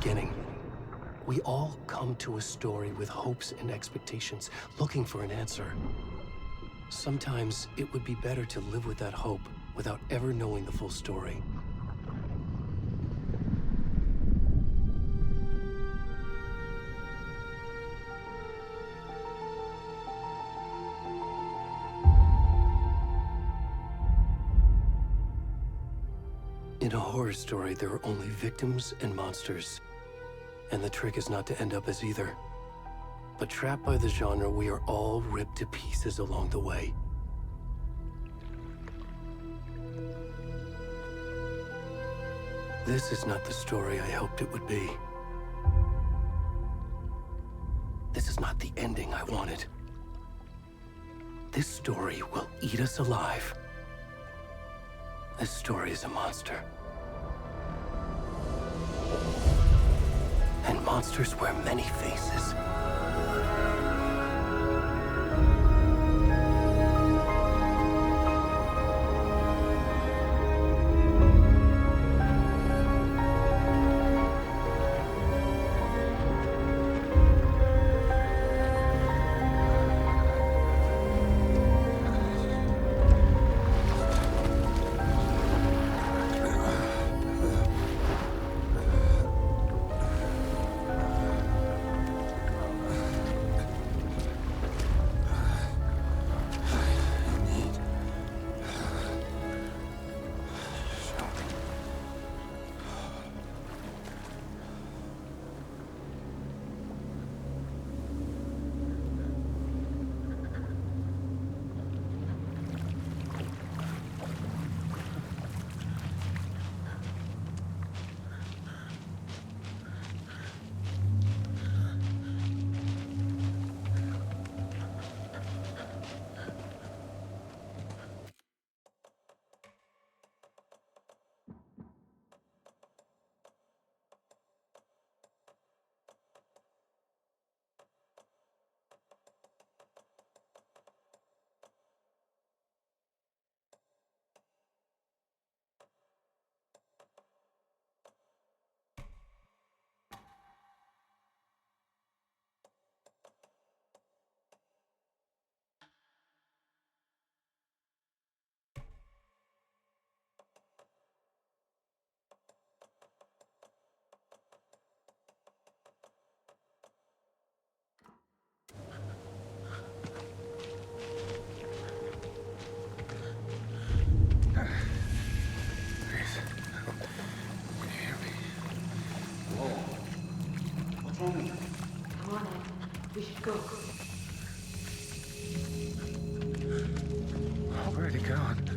beginning. We all come to a story with hopes and expectations, looking for an answer. Sometimes it would be better to live with that hope without ever knowing the full story. In a horror story, there are only victims and monsters. And the trick is not to end up as either. But trapped by the genre, we are all ripped to pieces along the way. This is not the story I hoped it would be. This is not the ending I wanted. This story will eat us alive. This story is a monster. And monsters wear many faces. Come on, Ed. We should go. Where'd he gone?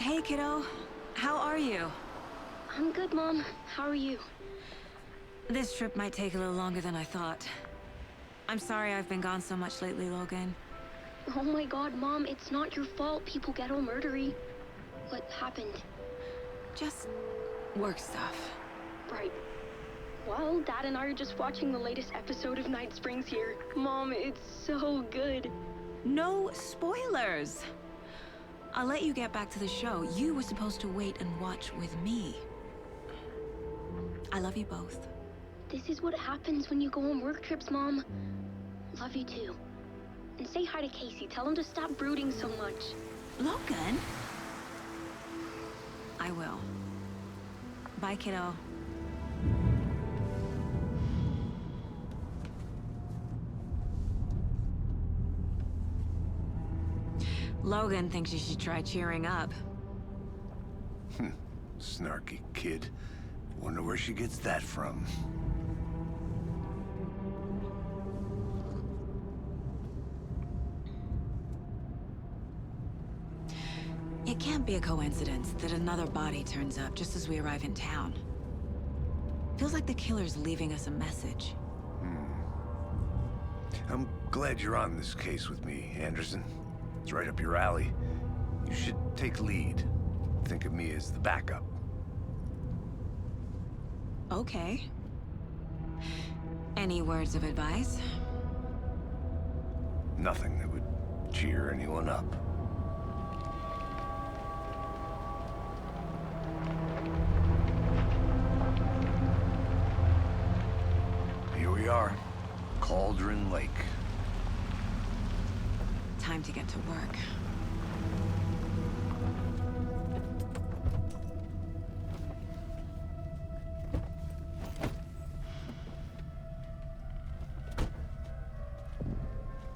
Hey, kiddo. How are you? I'm good, Mom. How are you? This trip might take a little longer than I thought. I'm sorry I've been gone so much lately, Logan. Oh my god, Mom, it's not your fault people get all murdery. What happened? Just work stuff. Right. Well, Dad and I are just watching the latest episode of Night Springs here. Mom, it's so good. No spoilers! I'll let you get back to the show. You were supposed to wait and watch with me. I love you both. This is what happens when you go on work trips, Mom. Love you too. And say hi to Casey. Tell him to stop brooding so much. Logan? I will. Bye, kiddo. Logan thinks you should try cheering up. Snarky kid. Wonder where she gets that from. It can't be a coincidence that another body turns up just as we arrive in town. Feels like the killer's leaving us a message. I'm glad you're on this case with me, Anderson. It's right up your alley. You should take lead. Think of me as the backup. Okay. Any words of advice? Nothing that would cheer anyone up. Here we are. Cauldron Lake. Time to get to work.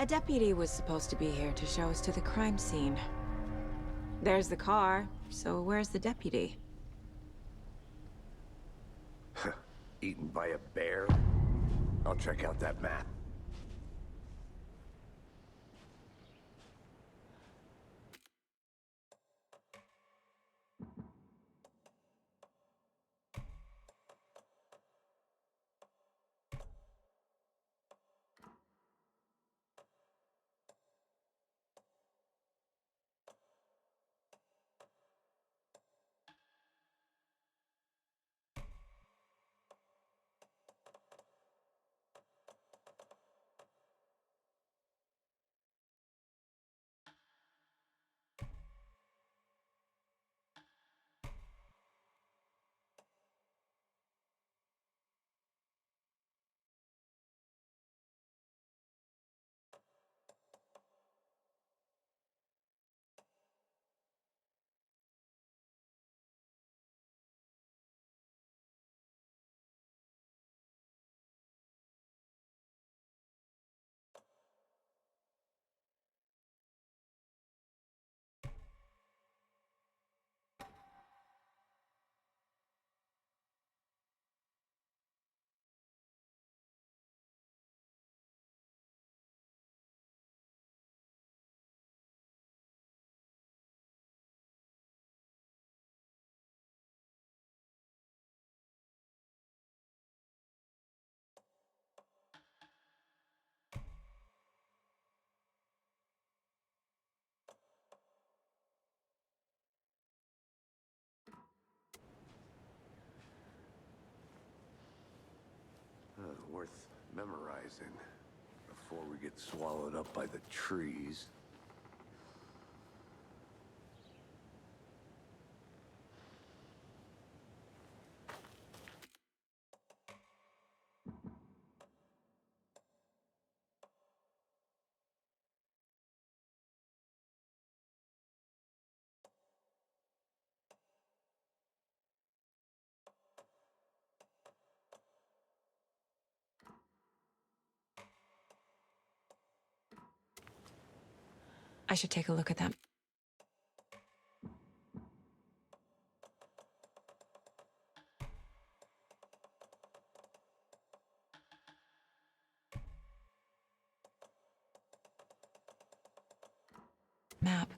deputy was supposed to be here to show us to the crime scene. There's the car, so where's the deputy? Eaten by a bear? I'll check out that map. Worth memorizing before we get swallowed up by the trees. I should take a look at that. Map.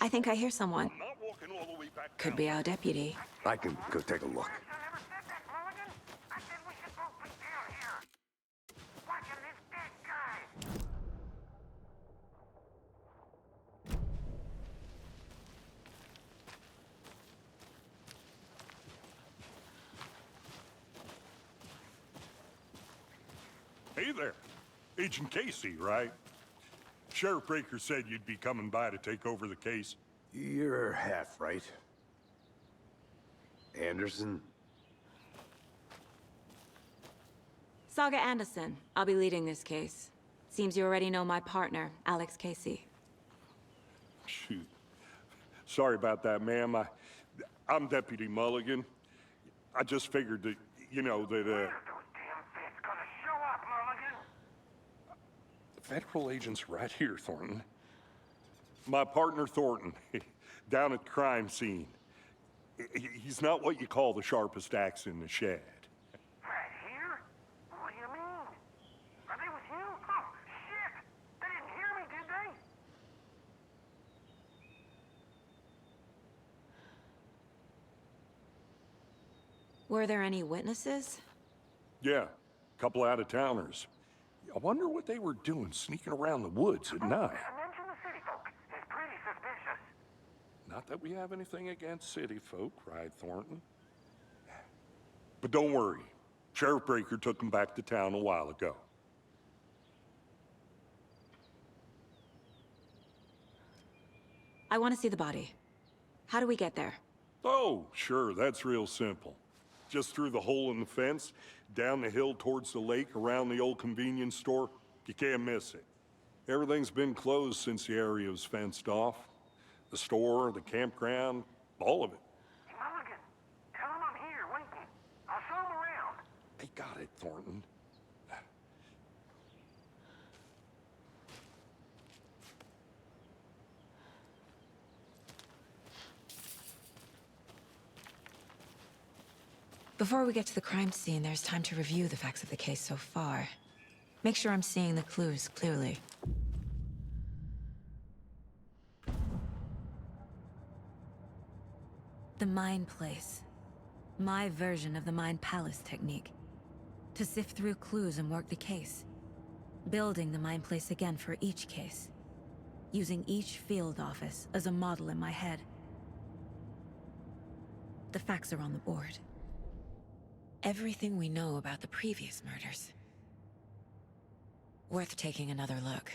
I think I hear someone. Could be our deputy. I can go take a look. Hey there. Agent Casey, right? Sheriff Breaker said you'd be coming by to take over the case. You're half right. Anderson? Saga Anderson. I'll be leading this case. Seems you already know my partner, Alex Casey. Shoot. Sorry about that, ma'am. I'm Deputy Mulligan. I just figured that, that, Federal agent's right here, Thornton. My partner, Thornton, down at the crime scene. He's not what you call the sharpest axe in the shed. Right here? What do you mean? Are they with you? Oh, shit! They didn't hear me, did they? Were there any witnesses? Yeah, a couple out-of-towners. I wonder what they were doing sneaking around the woods at night. Mention the city folk. It's pretty suspicious. Not that we have anything against city folk, right, Thornton? But don't worry. Sheriff Breaker took them back to town a while ago. I want to see the body. How do we get there? Oh, sure, that's real simple. Just through the hole in the fence, down the hill towards the lake, around the old convenience store. You can't miss it. Everything's been closed since the area was fenced off. The store, the campground, all of it. Mulligan, tell him I'm here waiting. I'll show him around. I got it, Thornton. Before we get to the crime scene, there's time to review the facts of the case so far. Make sure I'm seeing the clues clearly. The Mind Place. My version of the Mind Palace technique. To sift through clues and work the case. Building the Mind Place again for each case. Using each field office as a model in my head. The facts are on the board. Everything we know about the previous murders. Worth taking another look.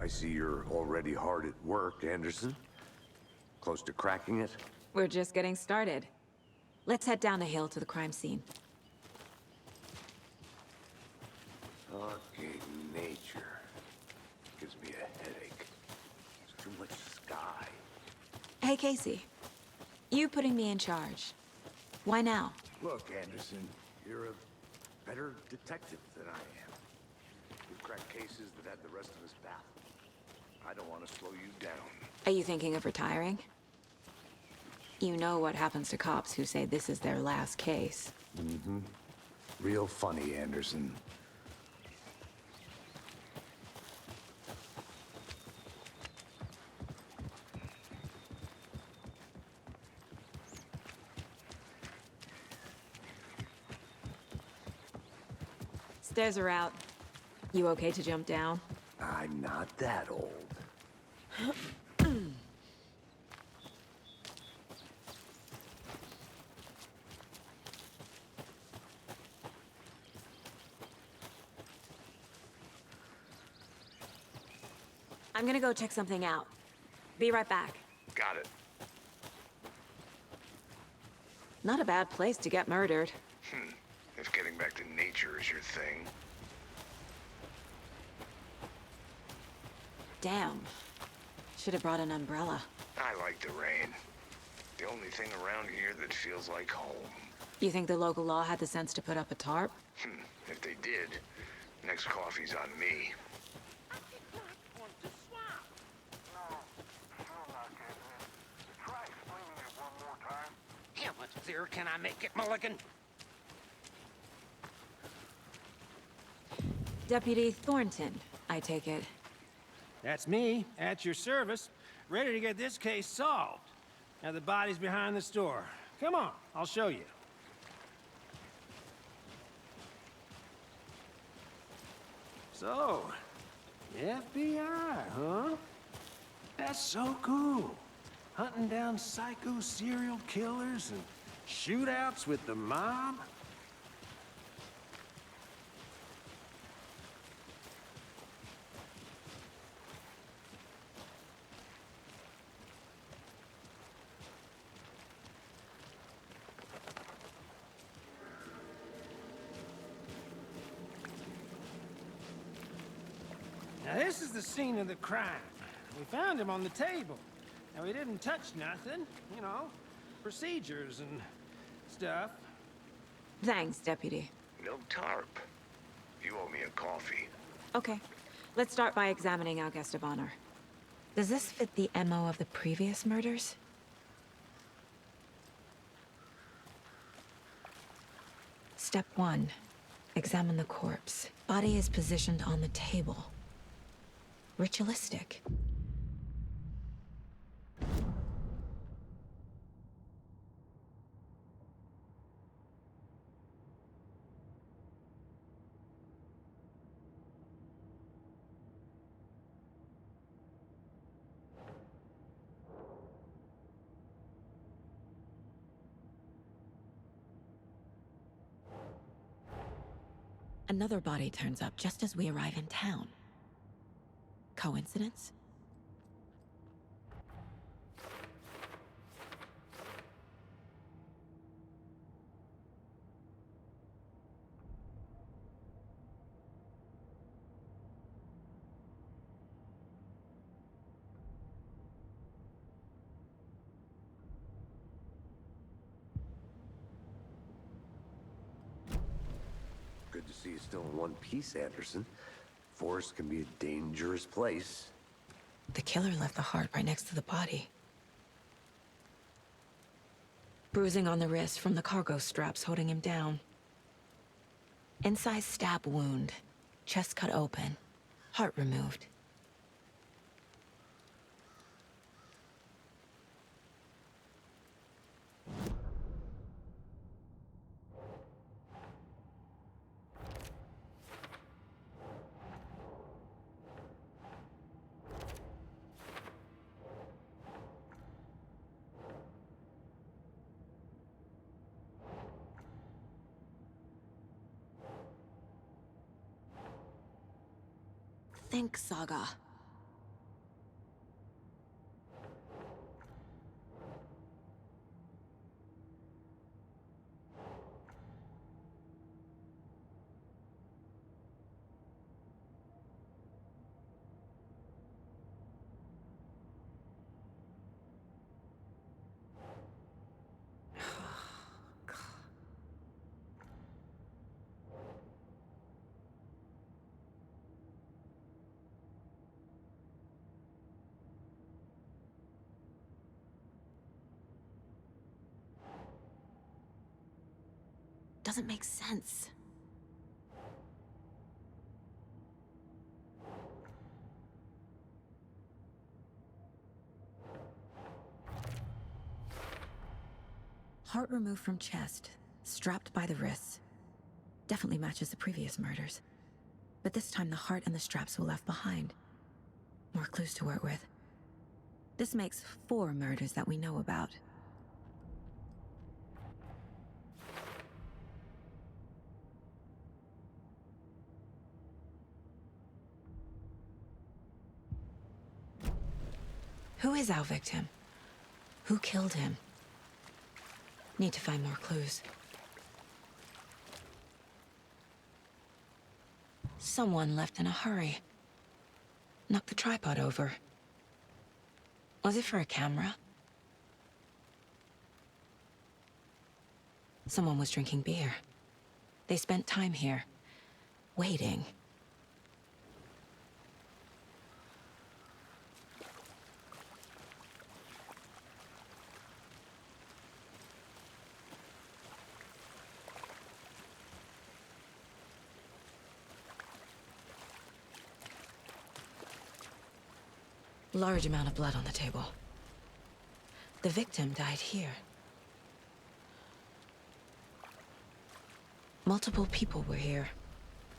I see you're already hard at work, Anderson. Close to cracking it? We're just getting started. Let's head down the hill to the crime scene. Fucking nature. Gives me a headache. There's too much sky. Hey, Casey. You putting me in charge. Why now? Look, Anderson, you're a better detective than I am. You've cracked cases that had the rest of us baffled. I don't want to slow you down. Are you thinking of retiring? You know what happens to cops who say this is their last case. Mm-hmm. Real funny, Anderson. Stairs are out. You okay to jump down? I'm not that old. I'm gonna go check something out. Be right back. Got it. Not a bad place to get murdered. If getting back to nature is your thing. Damn. Should have brought an umbrella. I like the rain. The only thing around here that feels like home. You think the local law had the sense to put up a tarp? If they did, next coffee's on me. Try explaining it one more time. How much clearer can I make it, Mulligan? Deputy Thornton, I take it. That's me, at your service, ready to get this case solved. Now the body's behind the store. Come on, I'll show you. So, FBI, huh? That's so cool. Hunting down psycho serial killers and shootouts with the mob. Now, this is the scene of the crime. We found him on the table. Now, we didn't touch nothing, you know, procedures and stuff. Thanks, Deputy. No tarp. You owe me a coffee. Okay, let's start by examining our guest of honor. Does this fit the MO of the previous murders? Step 1. Examine the corpse. Body is positioned on the table. Ritualistic. Another body turns up just as we arrive in town. Coincidence? Good to see you still in one piece, Anderson. Forest can be a dangerous place. The killer left the heart right next to the body. Bruising on the wrist from the cargo straps holding him down. Incised stab wound. Chest cut open. Heart removed. Think, Saga. Doesn't make sense. Heart removed from chest, strapped by the wrists. Definitely matches the previous murders. But this time the heart and the straps were left behind. More clues to work with. This makes 4 murders that we know about. Who is our victim? Who killed him? Need to find more clues. Someone left in a hurry. Knocked the tripod over. Was it for a camera? Someone was drinking beer. They spent time here, waiting. Large amount of blood on the table. The victim died here. Multiple people were here.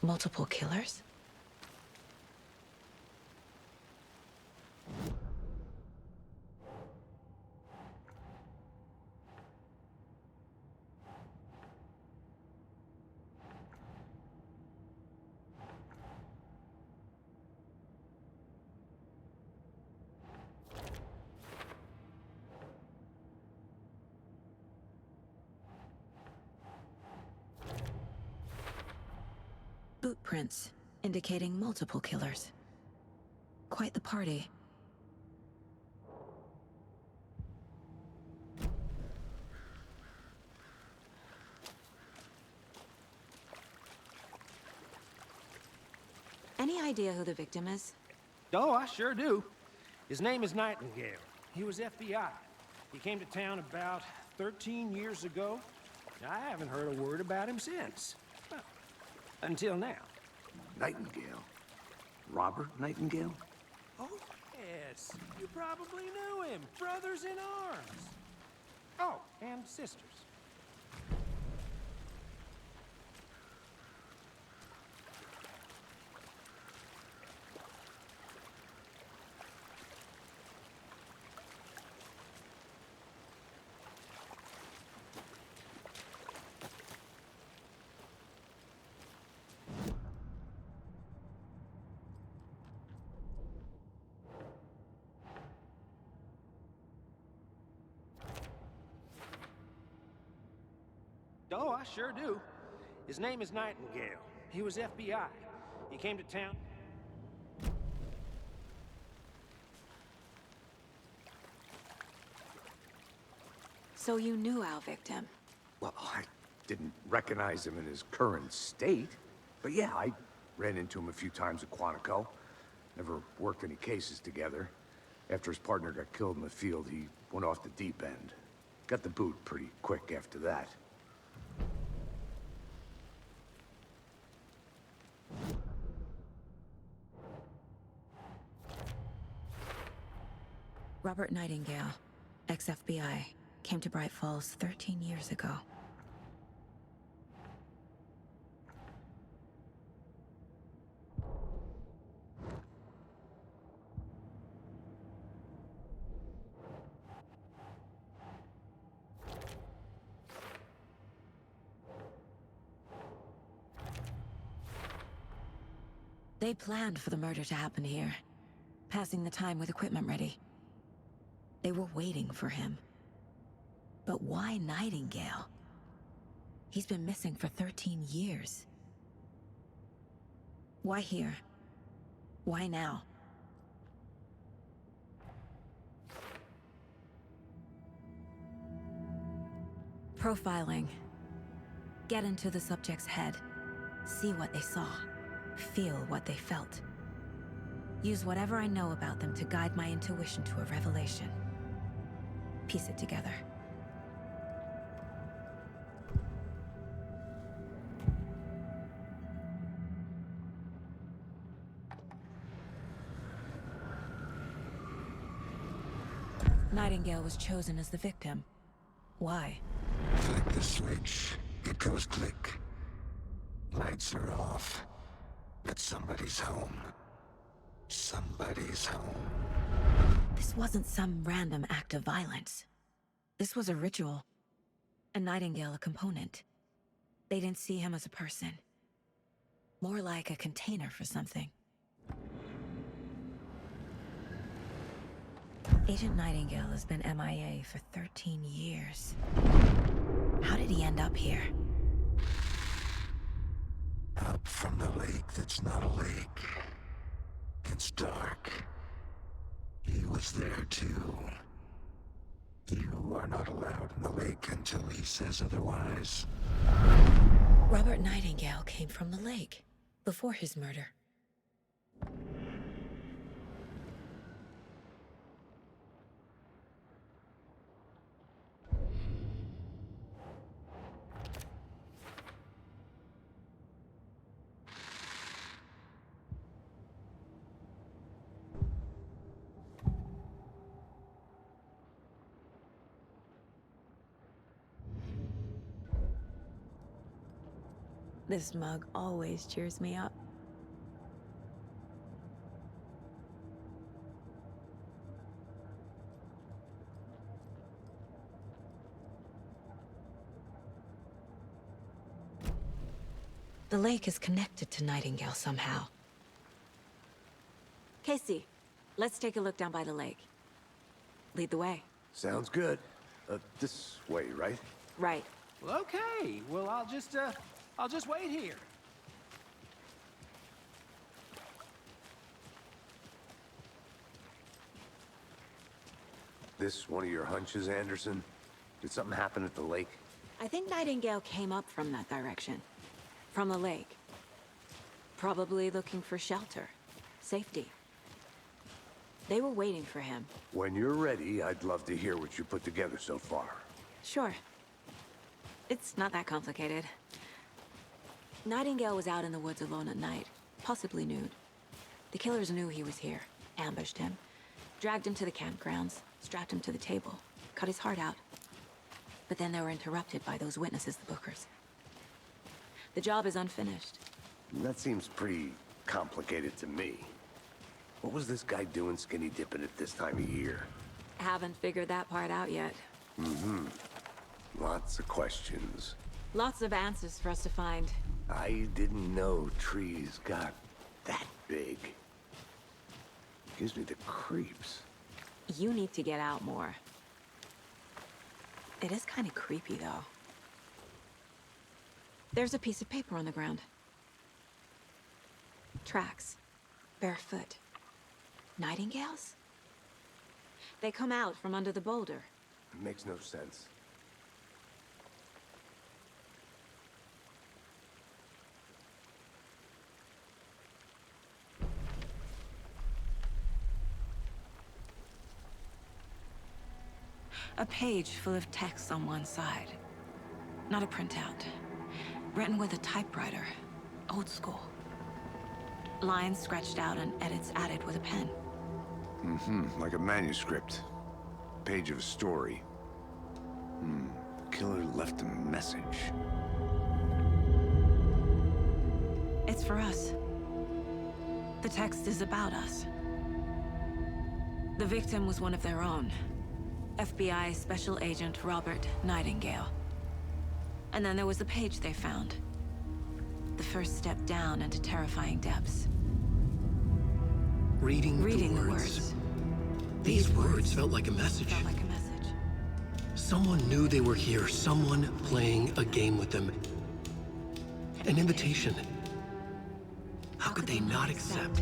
Multiple killers? Boot prints, indicating multiple killers. Quite the party. Any idea who the victim is? Oh, I sure do. His name is Nightingale. He was FBI. He came to town about 13 years ago. I haven't heard a word about him since. Well, until now. Nightingale? Robert Nightingale? Oh, yes. You probably knew him. Brothers in arms. Oh, and sisters. Oh, I sure do. His name is Nightingale. He was FBI. He came to town. So you knew our victim? Well, I didn't recognize him in his current state. But yeah, I ran into him a few times at Quantico. Never worked any cases together. After his partner got killed in the field, he went off the deep end. Got the boot pretty quick after that. Robert Nightingale, ex-FBI, came to Bright Falls 13 years ago. They planned for the murder to happen here, passing the time with equipment ready. They were waiting for him. But why Nightingale? He's been missing for 13 years. Why here? Why now? Profiling. Get into the subject's head. See what they saw. Feel what they felt. Use whatever I know about them to guide my intuition to a revelation. Piece it together. Nightingale was chosen as the victim. Why? Flick the switch. It goes click. Lights are off. But somebody's home. Somebody's home. This wasn't some random act of violence. This was a ritual. And Nightingale a component. They didn't see him as a person. More like a container for something. Agent Nightingale has been MIA for 13 years. How did he end up here? Up from the lake that's not a lake. It's dark. He was there too. You are not allowed in the lake until he says otherwise. Robert Nightingale came from the lake, before his murder. This mug always cheers me up. The lake is connected to Nightingale somehow. Casey, let's take a look down by the lake. Lead the way. Sounds good. This way, right? Right. Well, okay. Well, I'll just wait here. This one of your hunches, Anderson? Did something happen at the lake? I think Nightingale came up from that direction. From the lake. Probably looking for shelter. Safety. They were waiting for him. When you're ready, I'd love to hear what you put together so far. Sure. It's not that complicated. Nightingale was out in the woods alone at night, possibly nude. The killers knew he was here, ambushed him, dragged him to the campgrounds, strapped him to the table, cut his heart out. But then they were interrupted by those witnesses, the Bookers. The job is unfinished. That seems pretty complicated to me. What was this guy doing skinny dipping at this time of year? Haven't figured that part out yet. Mm-hmm. Lots of questions. Lots of answers for us to find. I didn't know trees got that big. Gives me the creeps. You need to get out more. It is kind of creepy, though. There's a piece of paper on the ground. Tracks. Barefoot. Nightingales? They come out from under the boulder. It makes no sense. A page full of text on one side. Not a printout. Written with a typewriter. Old school. Lines scratched out and edits added with a pen. Mm-hmm. Like a manuscript. Page of a story. Killer left a message. It's for us. The text is about us. The victim was one of their own. FBI Special Agent Robert Nightingale. And then there was the page they found. The first step down into terrifying depths. Reading the words. words. These words felt like a message. Felt like a message. Someone knew they were here. Someone playing a game with them. An invitation. How could they not accept?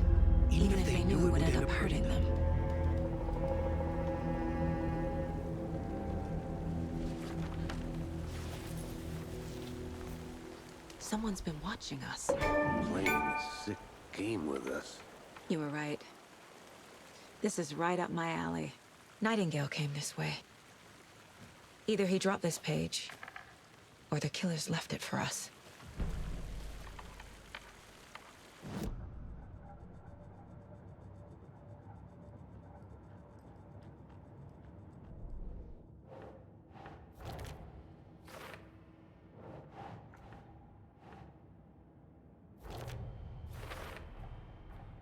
Even if they knew it would end up hurting them. Someone's been watching us. Playing a sick game with us. You were right. This is right up my alley. Nightingale came this way. Either he dropped this page, or the killers left it for us.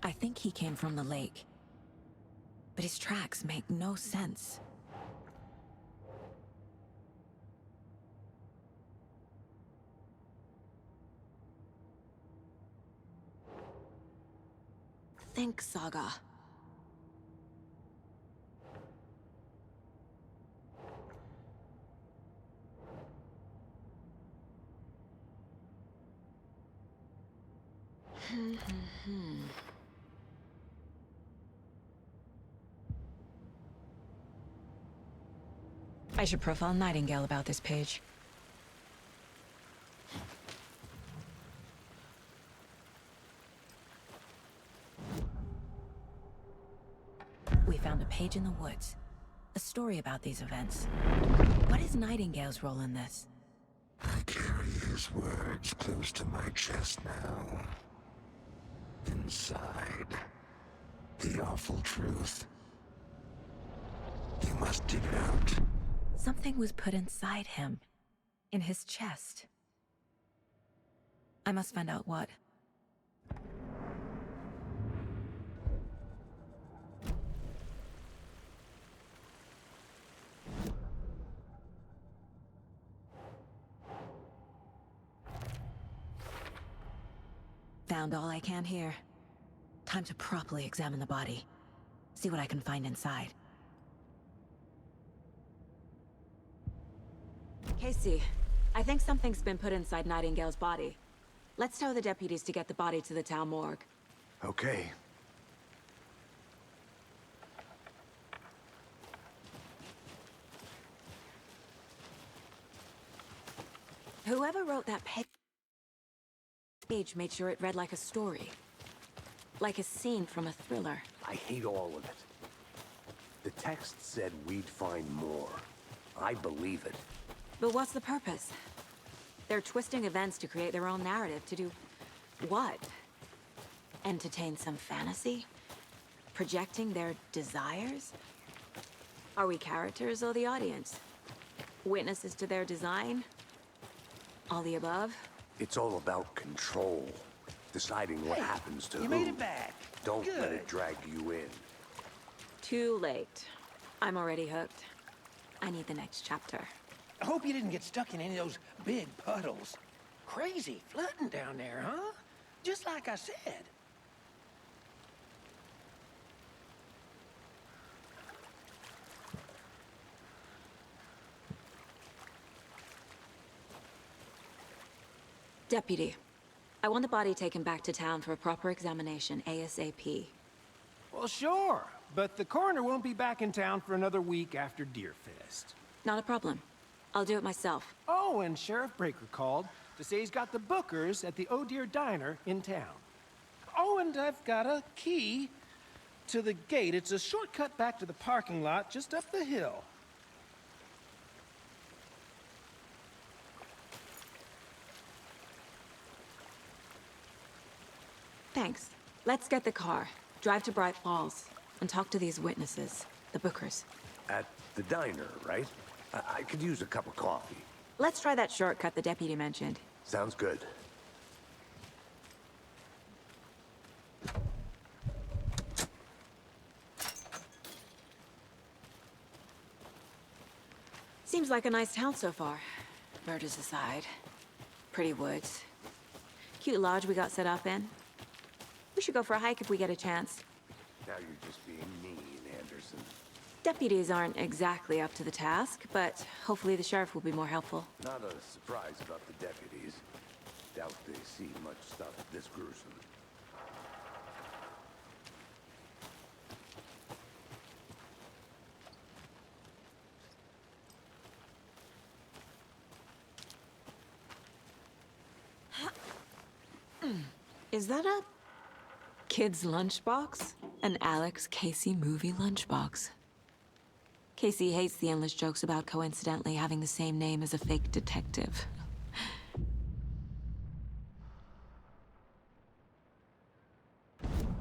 I think he came from the lake. But his tracks make no sense. Think, Saga. I should profile Nightingale about this page. We found a page in the woods. A story about these events. What is Nightingale's role in this? I carry his words close to my chest now. Inside, the awful truth. You must dig it out. Something was put inside him. In his chest. I must find out what. Found all I can here. Time to properly examine the body. See what I can find inside. Casey, I think something's been put inside Nightingale's body. Let's tell the deputies to get the body to the town morgue. Okay. Whoever wrote that page made sure it read like a story. Like a scene from a thriller. I hate all of it. The text said we'd find more. I believe it. But what's the purpose? They're twisting events to create their own narrative. To do what? Entertain some fantasy? Projecting their desires? Are we characters or the audience? Witnesses to their design? All the above? It's all about control. Deciding what happens to You who. made it back. Don't let Good. it drag you in. Too late. I'm already hooked. I need the next chapter. I hope you didn't get stuck in any of those big puddles. Crazy flooding down there, huh? Just like I said. Deputy, I want the body taken back to town for a proper examination, ASAP. Well, sure. But the coroner won't be back in town for another week after Deerfest. Not a problem. I'll do it myself. Oh, and Sheriff Breaker called to say he's got the bookers at the Oh Dear Diner in town. Oh, and I've got a key to the gate. It's a shortcut back to the parking lot just up the hill. Thanks. Let's get the car, drive to Bright Falls, and talk to these witnesses, the bookers. At the diner, right? I could use a cup of coffee. Let's try that shortcut the deputy mentioned. Sounds good. Seems like a nice town so far. Murders aside. Pretty woods. Cute lodge we got set up in. We should go for a hike if we get a chance. Now you're just being mean, Anderson. Deputies aren't exactly up to the task, but hopefully the sheriff will be more helpful. Not a surprise about the deputies. Doubt they see much stuff this gruesome. Is that a kid's lunchbox? An Alex Casey movie lunchbox. Casey hates the endless jokes about coincidentally having the same name as a fake detective.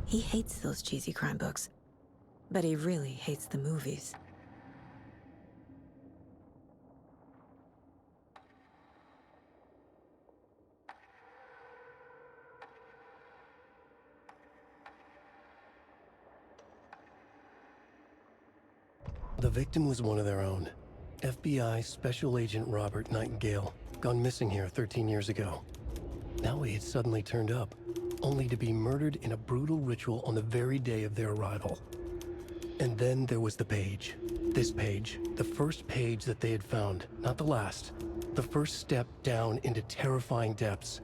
He hates those cheesy crime books, but he really hates the movies. The victim was one of their own. FBI Special Agent Robert Nightingale, gone missing here 13 years ago. Now he had suddenly turned up, only to be murdered in a brutal ritual on the very day of their arrival. And then there was the page. This page, the first page that they had found, not the last. The first step down into terrifying depths.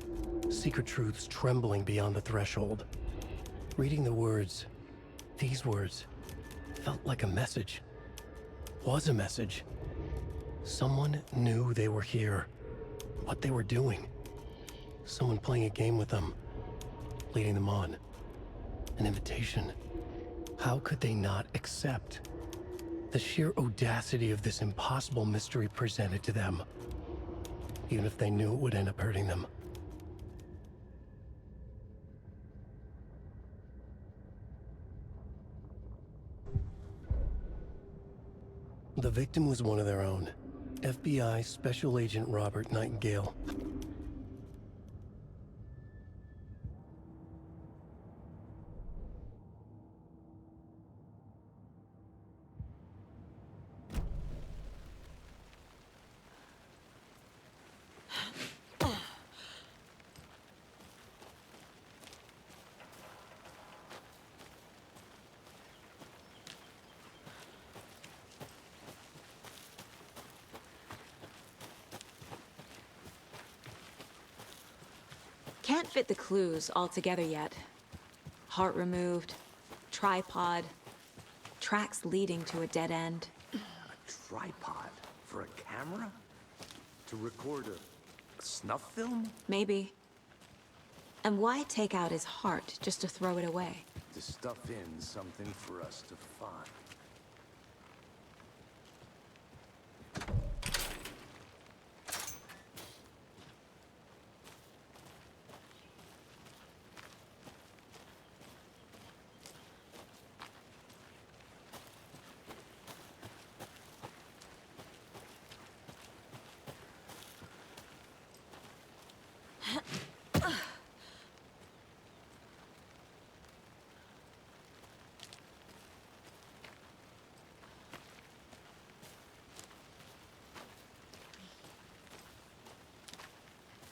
Secret truths trembling beyond the threshold. Reading the words, these words, felt like a message. Was a message. Someone knew they were here. What they were doing. Someone playing a game with them. Leading them on. An invitation. How could they not accept? The sheer audacity of this impossible mystery presented to them. Even if they knew it would end up hurting them. The victim was one of their own. FBI Special Agent Robert Nightingale. Can't fit the clues all together yet. Heart removed, tripod, tracks leading to a dead end. A tripod? For a camera? To record Snuff film? Maybe. And why take out his heart just to throw it away? To stuff in something for us to find.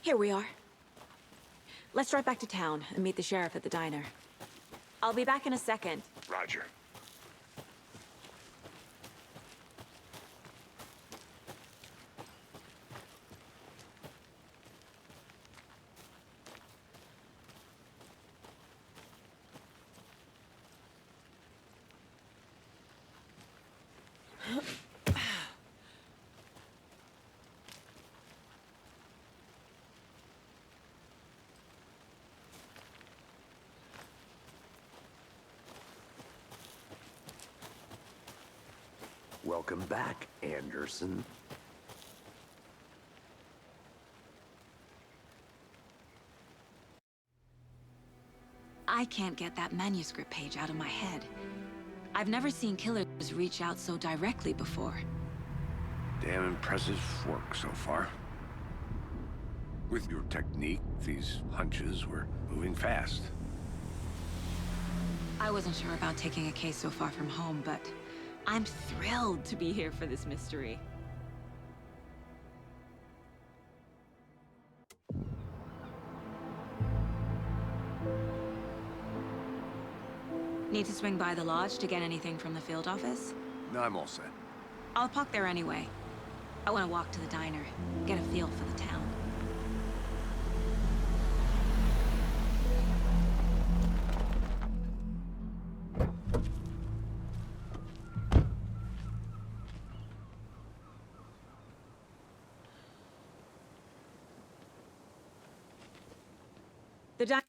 Here we are. Let's drive back to town and meet the sheriff at the diner. I'll be back in a second. Roger. Welcome back, Anderson. I can't get that manuscript page out of my head. I've never seen killers reach out so directly before. Damn impressive work so far. With your technique, these hunches were moving fast. I wasn't sure about taking a case so far from home, but I'm thrilled to be here for this mystery. Need to swing by the lodge to get anything from the field office? No, I'm all set. I'll park there anyway. I want to walk to the diner, get a feel for the town. The diner